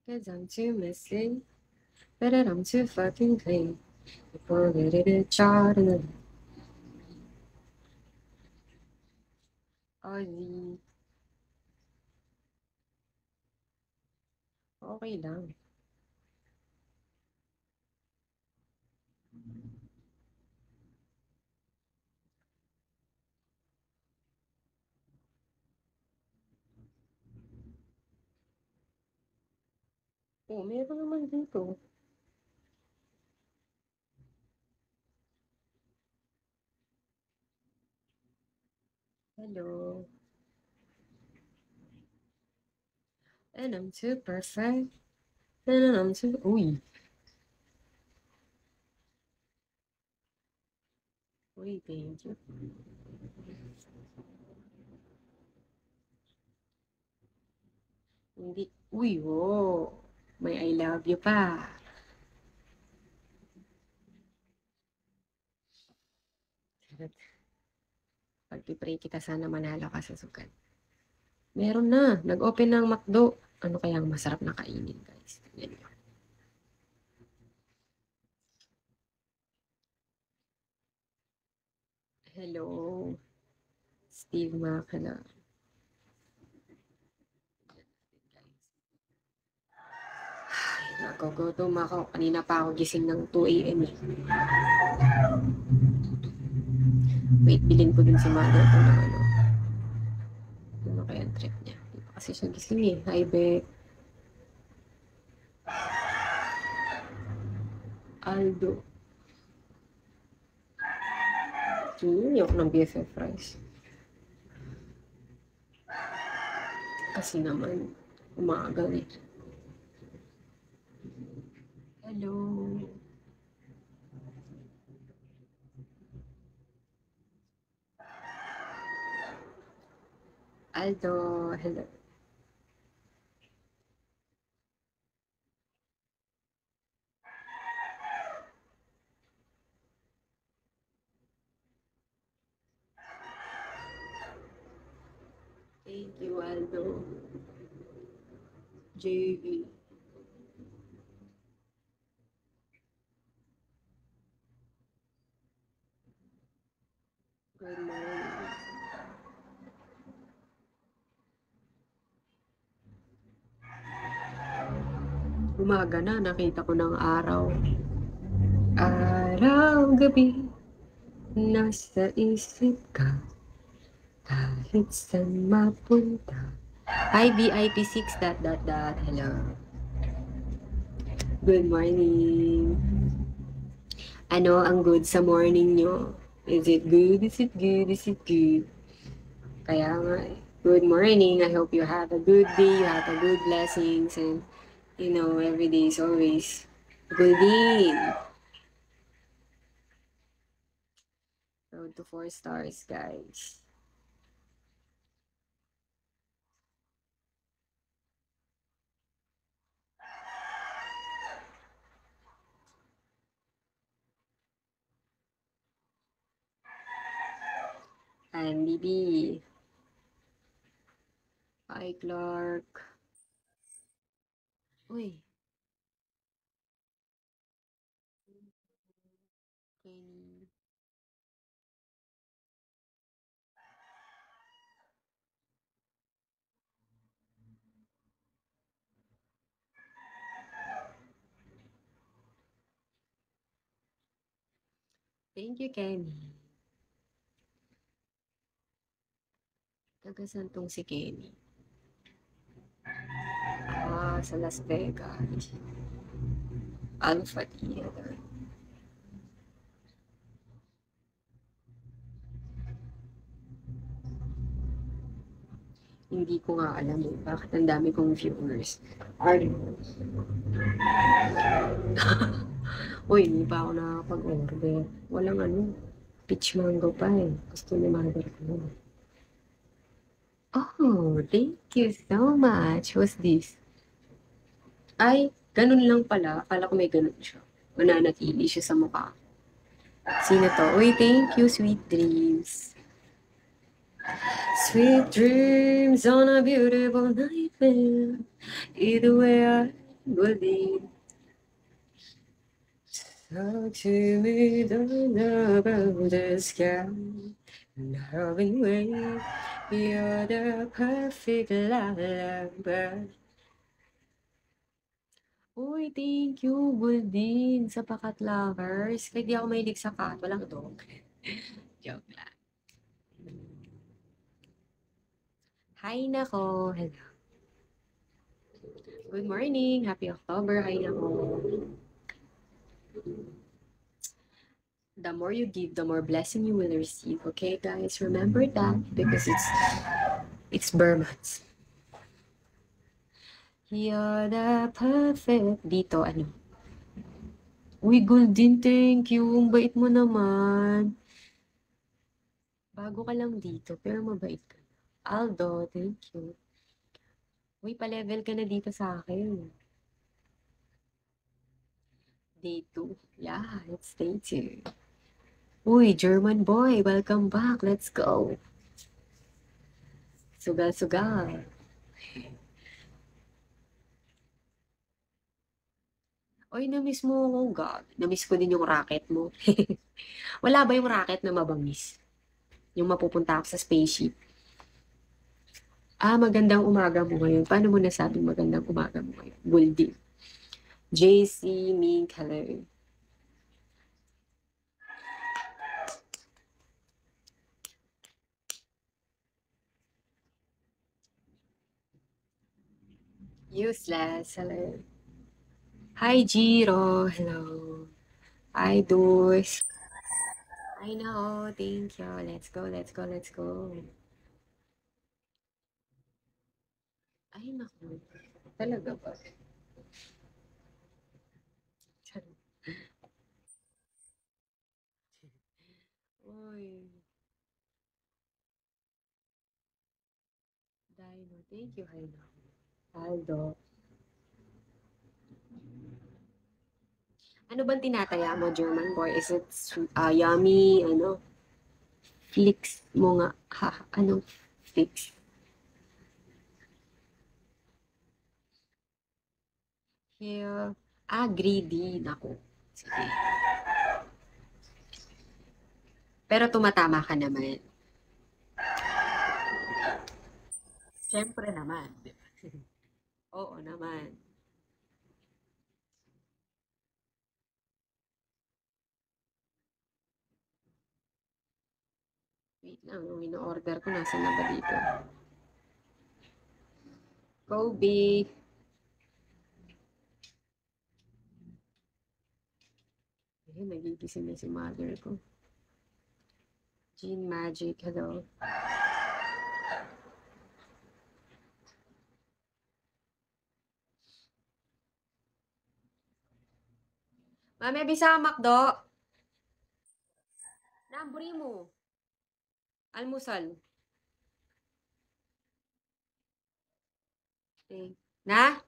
Cause I'm too messy, but I'm too fucking clean. Before we did it, Jordan. Ozzy. Okay lang. Oh, meron naman dito. Hello. And I'm too perfect. And I'm too... Uy. Uy, thank you. Hindi. Uy, oh. May I love you pa. Pag-pray kita sana manalo ka sa sukat. Meron na. Nag-open ng McDo. Ano kayang masarap na kainin, guys? Yan yun. Hello. Steve Makala. Nagugutom ako. Kanina pa ako gising ng 2 a.m. eh. Wait, bilhin ko dun si mother ko ng ano. Ano kaya ang trip niya? Di pa kasi siya gising eh. Hi, Beck. Aldo. Ayoko ng BFF rice. Kasi naman, umaga eh. Hello. Aldo, hello. Thank you, Aldo. JV. Good morning. Umaga na, nakita ko ng araw. Araw, gabi, nasa isip ka. Kahit saan mapunta. Hi, VIP6, ... Hello. Good morning. Ano ang good sa morning nyo? Is it good? Is it good? Is it good? Kaya nga, good morning. I hope you have a good day, you have a good blessings, and you know, every day is always good day. Road to 4 stars, guys. And BB. Hi, Clark. Uy. Kenny. Thank you, Kenny. Taga santong si Kenny. Ah, sa Las Vegas. Alpha Theater. Hindi ko nga alam eh. Bakit ang dami kong viewers? Uy, hindi pa ako nakakapag-order. Walang ano. Peach mango pa eh. Gusto ni mother ko. Oh, thank you so much. What's this? Ay, ganun lang pala. Akala ko may ganun siya. Mananatili siya sa mukha. Sino to? Uy, thank you, sweet dreams. Sweet dreams on a beautiful night, man. Either way, Goldie. Talk to me, don't know about the sky. Loving way, you're the perfect lover. Uy, thank you, Goldin, sa Pakat Lovers. Kaya di ako mahilig sa cat, walang dog. Joke lang. Hi nako, hello. Good morning, happy October, hi nako. The more you give, the more blessing you will receive. Okay, guys, remember that because it's Burmans. You're the perfect dito, ano? Uy, Goldin, thank you. Ang bait mo naman. Bago ka lang dito, pero mabait ka. Aldo, thank you. Uy, pa-level ka na dito sa akin. Day 2. Yeah, let's stay tuned. Uy, German boy, welcome back. Let's go. Sugal-sugal. Uy, na-miss mo ako, God. Na-miss ko din yung racket mo. Wala ba yung racket na mabangis? Yung mapupunta ako sa spaceship. Ah, magandang umaga mo ngayon. Paano mo nasabing magandang umaga mo ngayon? Goldie. JC, Mink, hello. Useless, hello. Hi, Jiro, hello. Hi, Dus. I know, thank you. Let's go, let's go, let's go. Ay, naku. Talaga ba? Uy, Dino, thank you, Haino. Aldo. Ano bang tinataya mo, German boy? Is it yummy, ano, flicks mo nga? Ha, anong flicks? Here, greedy. Naku. Sige. Pero tumatama ka naman. Siyempre naman. Di ba? Oo naman. Wait lang, yung ino-order ko, nasa na ba dito? Kobe. Ayun, nagigising na si mother ko. Jean Magic, hello. Mami, bisa ka makdo. Namburi mo. Almusal. Okay. Na?